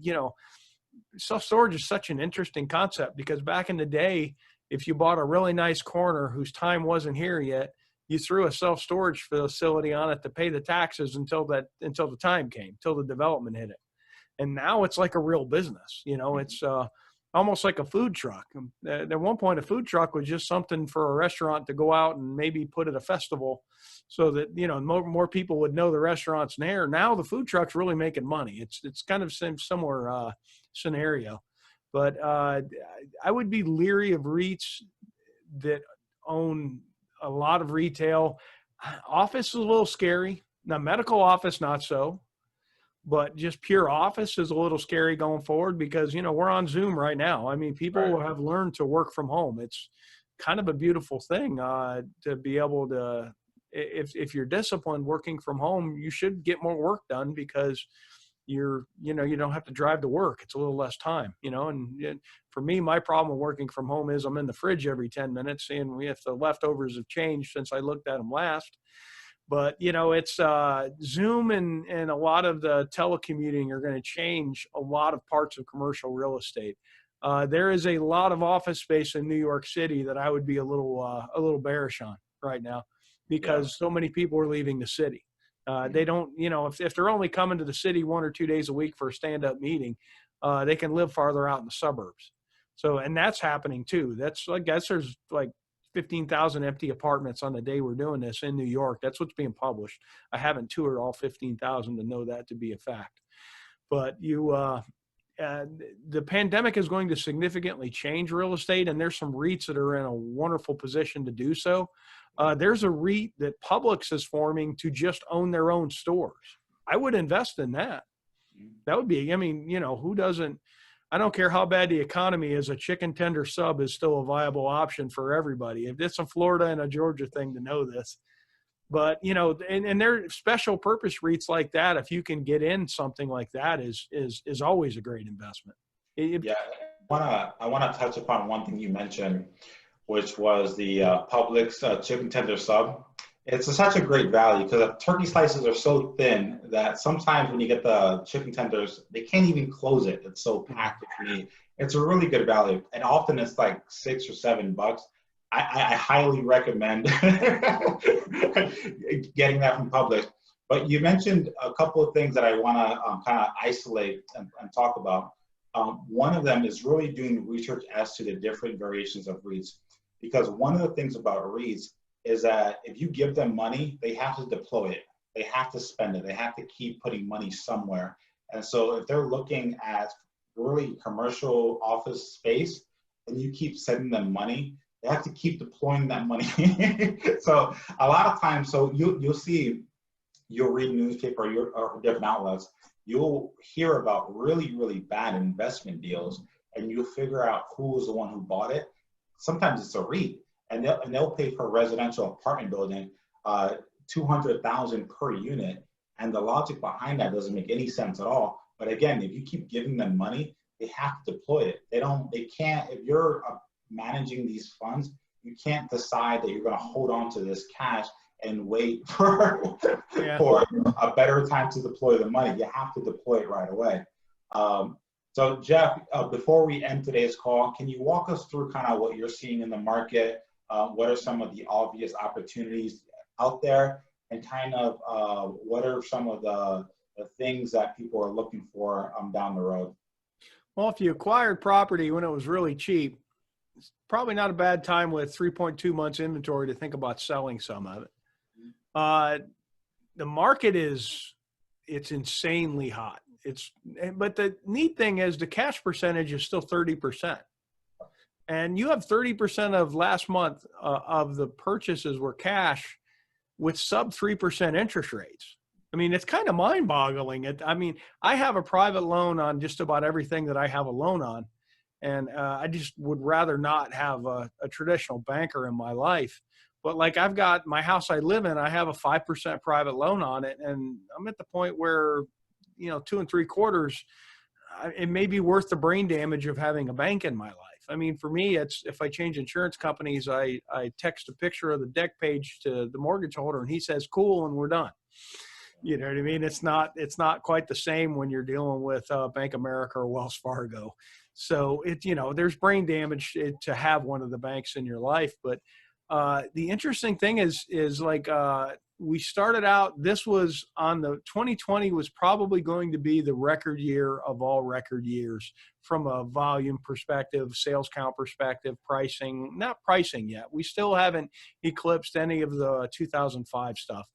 self-storage is such an interesting concept, because back in the day, if you bought a really nice corner whose time wasn't here yet, you threw a self-storage facility on it to pay the taxes until the time came, till the development hit it. And now it's like a real business. It's almost like a food truck. At one point, a food truck was just something for a restaurant to go out and maybe put at a festival so that, more people would know the restaurant's there. Now the food truck's really making money. It's kind of similar scenario. But I would be leery of REITs that own a lot of retail. Office is a little scary. Now, medical office, not so. But just pure office is a little scary going forward, because, we're on Zoom right now. I mean, people have learned to work from home. It's kind of a beautiful thing to be able to, if you're disciplined working from home, you should get more work done, because you don't have to drive to work. It's a little less time, and for me, my problem with working from home is I'm in the fridge every 10 minutes seeing if the leftovers have changed since I looked at them last. But, it's Zoom and a lot of the telecommuting are going to change a lot of parts of commercial real estate. There is a lot of office space in New York City that I would be a little bearish on right now, because so many people are leaving the city. They don't, if they're only coming to the city 1 or 2 days a week for a stand-up meeting, they can live farther out in the suburbs. So, and that's happening too. I guess there's like 15,000 empty apartments on the day we're doing this in New York. That's what's being published. I haven't toured all 15,000 to know that to be a fact. But the pandemic is going to significantly change real estate, and there's some REITs that are in a wonderful position to do so. There's a REIT that Publix is forming to just own their own stores. I would invest in that. That would be, who doesn't? I don't care how bad the economy is, a chicken tender sub is still a viable option for everybody. If it's a Florida and a Georgia thing to know this. But, and there are special purpose REITs like that. If you can get in something like that is always a great investment. I want to touch upon one thing you mentioned, which was the Publix chicken tender sub. It's such a great value, because the turkey slices are so thin that sometimes when you get the chicken tenders, they can't even close it. It's so packed with meat. It's a really good value, and often it's like $6 or $7. I highly recommend getting that from Publix. But you mentioned a couple of things that I want to kind of isolate and talk about. One of them is really doing research as to the different variations of REITs, because one of the things about REITs is that if you give them money, they have to deploy it. They have to spend it. They have to keep putting money somewhere. And so if they're looking at really commercial office space and you keep sending them money, they have to keep deploying that money. So a lot of times, so you'll see, you'll read newspaper or different outlets, you'll hear about really, really bad investment deals, and you'll figure out who was the one who bought it. Sometimes it's a REIT, and they'll pay for a residential apartment building $200,000 per unit, and the logic behind that doesn't make any sense at all. But again, if you keep giving them money, they have to deploy it. They can't. If you're managing these funds, you can't decide that you're going to hold on to this cash and wait for for a better time to deploy the money. You have to deploy it right away. So Jeff, before we end today's call, can you walk us through kind of what you're seeing in the market? What are some of the obvious opportunities out there, and kind of what are some of the things that people are looking for down the road? Well, if you acquired property when it was really cheap, it's probably not a bad time with 3.2 months inventory to think about selling some of it. The market it's insanely hot. But the neat thing is the cash percentage is still 30%. And you have 30% of last month of the purchases were cash with sub 3% interest rates. I mean, it's kind of mind boggling. I have a private loan on just about everything that I have a loan on. And I just would rather not have a traditional banker in my life. But like I've got my house I live in, I have a 5% private loan on it. And I'm at the point where, 2 3/4, it may be worth the brain damage of having a bank in my life. I mean, for me, it's if I change insurance companies, I text a picture of the deck page to the mortgage holder and he says, cool, and we're done. You know what I mean? It's not quite the same when you're dealing with Bank of America or Wells Fargo. So there's brain damage to have one of the banks in your life. But the interesting thing is like we started out, this was on the 2020 was probably going to be the record year of all record years from a volume perspective, sales count perspective, pricing, not pricing yet. We still haven't eclipsed any of the 2005 stuff.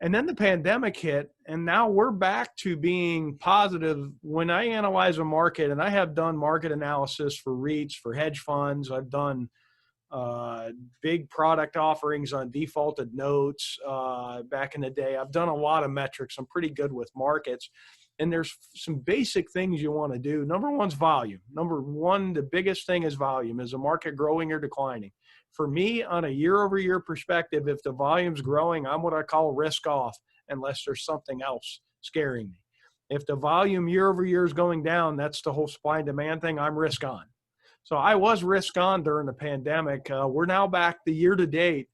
And then the pandemic hit, and now we're back to being positive. When I analyze a market, and I have done market analysis for REITs, for hedge funds, I've done big product offerings on defaulted notes back in the day. I've done a lot of metrics. I'm pretty good with markets. And there's some basic things you want to do. Number one's volume. Number one, the biggest thing is volume. Is the market growing or declining? For me, on a year-over-year perspective, if the volume's growing, I'm what I call risk off, unless there's something else scaring me. If the volume year-over-year is going down, that's the whole supply and demand thing, I'm risk on. So I was risk on during the pandemic. We're now back the year-to-date,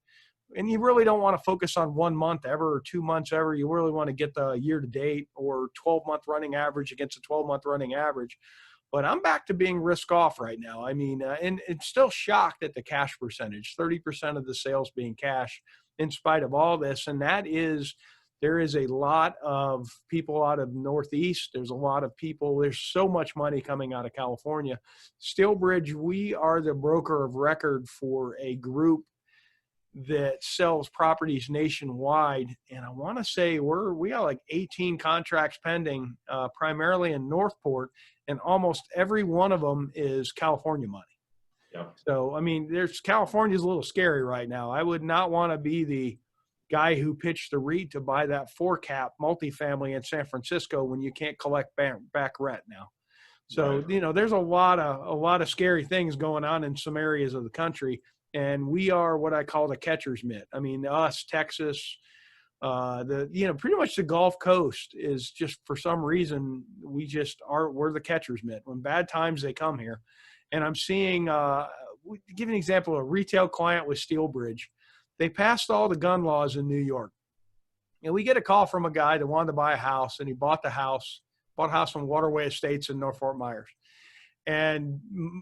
and you really don't want to focus on 1 month ever or 2 months ever. You really want to get the year-to-date or 12-month running average against a 12-month running average. But I'm back to being risk off right now. I mean, and it's still shocked at the cash percentage, 30% of the sales being cash in spite of all this. And there is a lot of people out of Northeast. There's a lot of people. There's so much money coming out of California. Steelbridge, we are the broker of record for a group that sells properties nationwide. And I want to say we got like 18 contracts pending, primarily in Northport. And almost every one of them is California money. Yep. So, I mean, California's a little scary right now. I would not want to be the guy who pitched the REIT to buy that 4-cap multifamily in San Francisco when you can't collect back rent now. So, right. There's a lot of scary things going on in some areas of the country. And we are what I call the catcher's mitt. I mean, us, Texas, pretty much the Gulf Coast is just, for some reason, we're the catcher's mitt. When bad times, they come here. And I'm seeing, give an example, a retail client with Steelbridge. They passed all the gun laws in New York. And we get a call from a guy that wanted to buy a house, and he bought a house on Waterway Estates in North Fort Myers. And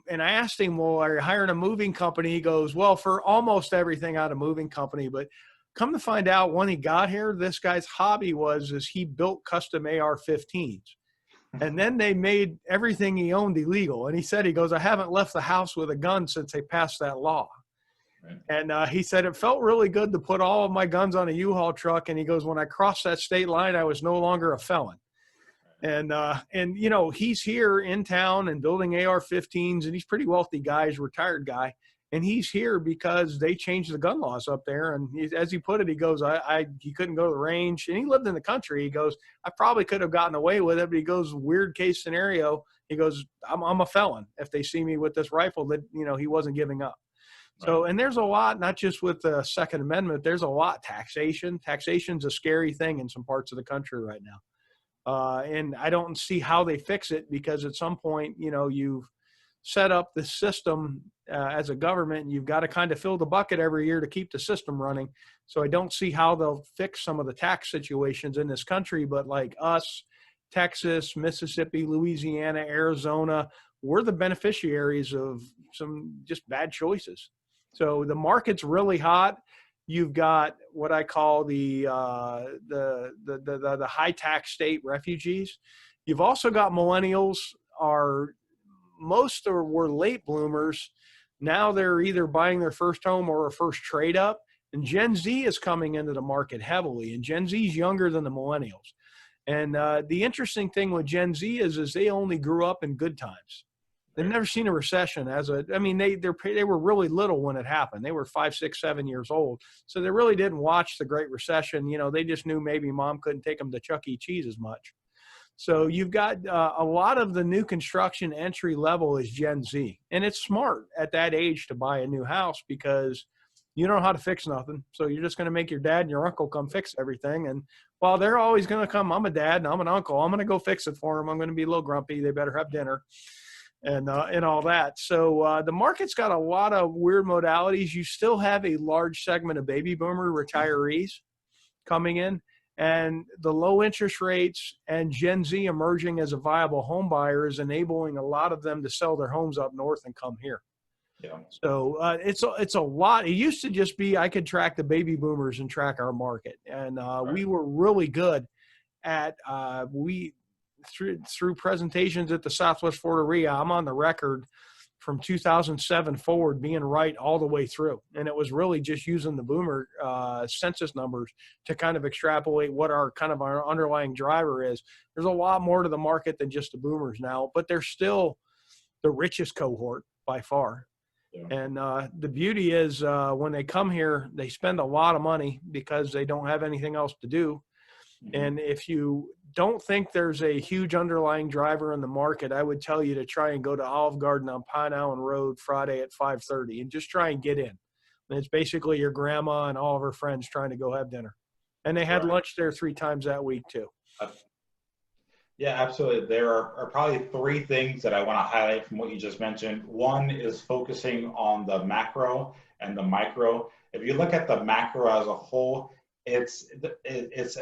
I asked him, well, are you hiring a moving company? He goes, well, for almost everything out of moving company, but come to find out, when he got here, this guy's hobby is he built custom AR-15s. And then they made everything he owned illegal. And he goes, I haven't left the house with a gun since they passed that law. Right. And he said, it felt really good to put all of my guns on a U-Haul truck. And he goes, when I crossed that state line, I was no longer a felon. And he's here in town and building AR-15s, and he's a pretty wealthy guy. He's a retired guy. And he's here because they changed the gun laws up there. And as he put it, he goes, he couldn't go to the range. And he lived in the country. He goes, I probably could have gotten away with it. But he goes, weird case scenario. He goes, I'm a felon if they see me with this rifle that, he wasn't giving up. So, and there's a lot, not just with the Second Amendment, there's a lot. Taxation's a scary thing in some parts of the country right now. And I don't see how they fix it, because at some point, you've set up the system as a government, and you've got to kind of fill the bucket every year to keep the system running. So I don't see how they'll fix some of the tax situations in this country. But like us, Texas, Mississippi, Louisiana, Arizona, we're the beneficiaries of some just bad choices. So the market's really hot. You've got what I call the high tax state refugees. You've also got millennials were late bloomers. Now they're either buying their first home or a first trade up. And Gen Z is coming into the market heavily. And Gen Z is younger than the millennials. And the interesting thing with Gen Z is they only grew up in good times. They've never seen a recession they were really little when it happened. They were 5, 6, 7 years old. So they really didn't watch the Great Recession. They just knew maybe mom couldn't take them to Chuck E. Cheese as much. So you've got a lot of the new construction entry level is Gen Z. And it's smart at that age to buy a new house, because you don't know how to fix nothing. So you're just going to make your dad and your uncle come fix everything. And while they're always going to come, I'm a dad and I'm an uncle, I'm going to go fix it for them. I'm going to be a little grumpy. They better have dinner and all that. So the market's got a lot of weird modalities. You still have a large segment of baby boomer retirees coming in. And the low interest rates and Gen Z emerging as a viable home buyer is enabling a lot of them to sell their homes up north and come here. Yeah. So it's a lot. It used to just be I could track the baby boomers and track our market, and we were really good at through presentations at the Southwest Florida Rehab. I'm on the record from 2007 forward being right all the way through. And it was really just using the boomer census numbers to kind of extrapolate what our underlying driver is. There's a lot more to the market than just the boomers now, but they're still the richest cohort by far. Yeah. And the beauty is when they come here, they spend a lot of money because they don't have anything else to do. Mm-hmm. And if you don't think there's a huge underlying driver in the market, I would tell you to try and go to Olive Garden on Pine Island Road Friday at 5:30 and just try and get in. And it's basically your grandma and all of her friends trying to go have dinner. And they had lunch there 3 times that week too. Yeah, absolutely. There are probably 3 things that I want to highlight from what you just mentioned. One is focusing on the macro and the micro. If you look at the macro as a whole, it's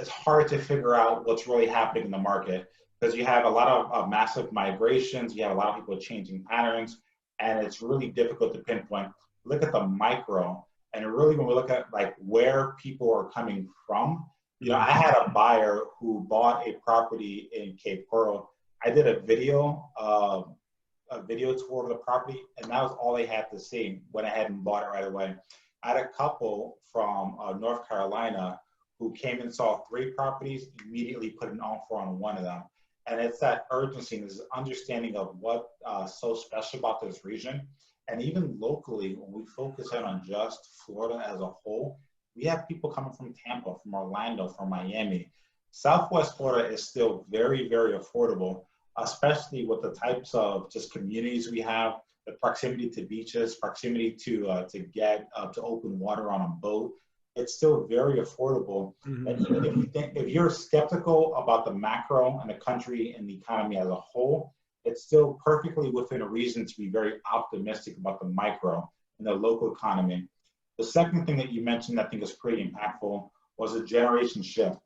hard to figure out what's really happening in the market, because you have a lot of massive migrations, you have a lot of people changing patterns, and it's really difficult to pinpoint. Look at the micro, and really when we look at like where people are coming from, I had a buyer who bought a property in Cape Coral. I did a video tour of the property, and that was all they had to see. Went ahead and bought it right away. I had a couple from North Carolina who came and saw 3 properties, immediately put an offer on one of them. And it's that urgency and this understanding of what so special about this region. And even locally, when we focus in on just Florida as a whole, we have people coming from Tampa, from Orlando, from Miami. Southwest Florida is still very, very affordable, especially with the types of just communities we have, the proximity to beaches, proximity to get to open water on a boat. It's still very affordable. Mm-hmm. And even if you're skeptical about the macro and the country and the economy as a whole, it's still perfectly within a reason to be very optimistic about the micro and the local economy. The second thing that you mentioned that I think is pretty impactful was a generation shift.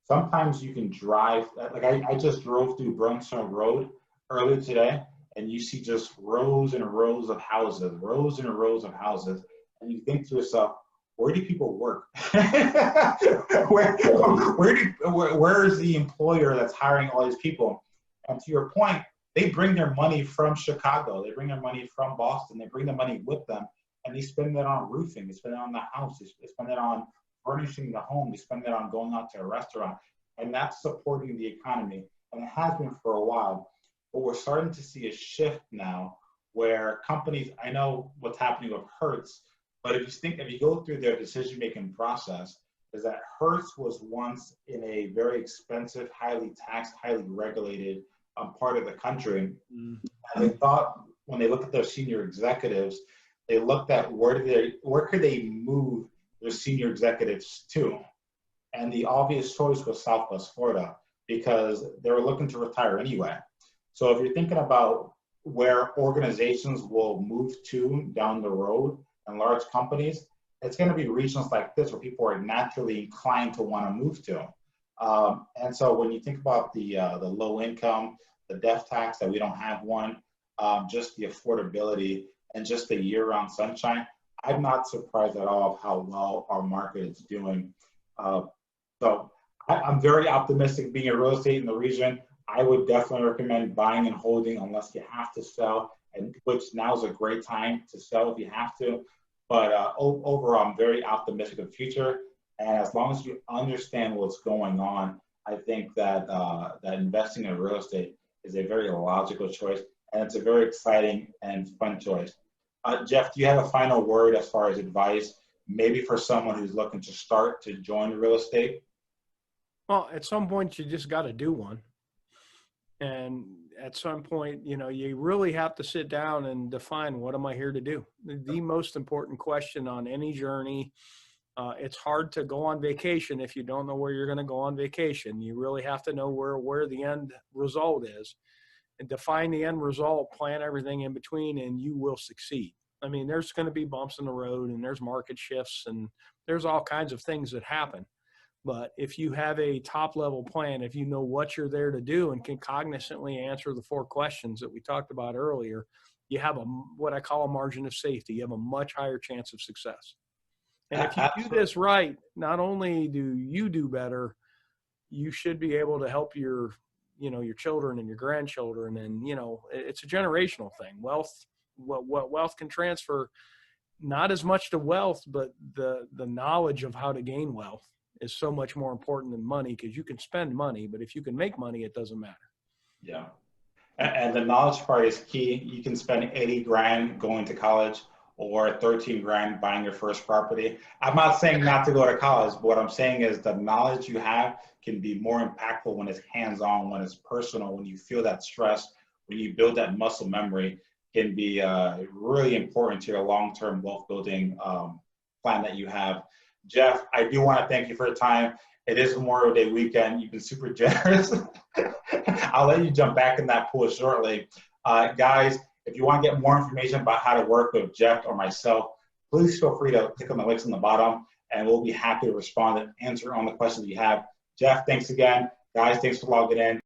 Sometimes you can drive, like I just drove through Brunswick Road earlier today, and you see just rows and rows of houses, and you think to yourself, where do people work? where is the employer that's hiring all these people? And to your point, they bring their money from Chicago, they bring their money from Boston, they bring the money with them, and they spend it on roofing, they spend it on the house, they spend it on furnishing the home, they spend it on going out to a restaurant, and that's supporting the economy, and it has been for a while. But we're starting to see a shift now where companies, I know what's happening with Hertz, but if you go through their decision-making process, is that Hertz was once in a very expensive, highly taxed, highly regulated part of the country. And they thought, when they looked at their senior executives, they looked at where could they move their senior executives to? And the obvious choice was Southwest Florida, because they were looking to retire anyway. So if you're thinking about where organizations will move to down the road and large companies, it's going to be regions like this where people are naturally inclined to want to move to. And so when you think about the low income, the death tax, that we don't have one, just the affordability and just the year-round sunshine, I'm not surprised at all of how well our market is doing. So I'm very optimistic being in real estate in the region. I would definitely recommend buying and holding unless you have to sell, and which now is a great time to sell if you have to. But overall, I'm very optimistic of the future. And as long as you understand what's going on, I think that that investing in real estate is a very logical choice, and it's a very exciting and fun choice. Jeff, do you have a final word as far as advice, maybe for someone who's looking to start to join real estate? Well, at some point, you just got to do one. And at some point, you know, you really have to sit down and define, what am I here to do? The most important question on any journey. It's hard to go on vacation if you don't know where you're going to go on vacation. You really have to know where the end result is, and define the end result, plan everything in between, and you will succeed. I mean, there's going to be bumps in the road, and there's market shifts, and there's all kinds of things that happen. But if you have a top level plan, if you know what you're there to do and can cognizantly answer the 4 questions that we talked about earlier, you have what I call a margin of safety. You have a much higher chance of success. And if you do this right, not only do you do better, you should be able to help your children and your grandchildren. And, you know, it's a generational thing. What wealth can transfer, not as much to wealth, but the knowledge of how to gain wealth is so much more important than money, because you can spend money, but if you can make money, it doesn't matter. Yeah. And the knowledge part is key. You can spend 80 grand going to college or 13 grand buying your first property. I'm not saying not to go to college, but what I'm saying is the knowledge you have can be more impactful when it's hands-on, when it's personal, when you feel that stress, when you build that muscle memory, can be really important to your long-term wealth building plan that you have. Jeff, I do want to thank you for your time. It is Memorial Day weekend. You've been super generous. I'll let you jump back in that pool shortly. Guys, if you want to get more information about how to work with Jeff or myself, please feel free to click on the links on the bottom, and we'll be happy to respond and answer on the questions you have. Jeff, thanks again. Guys, thanks for logging in.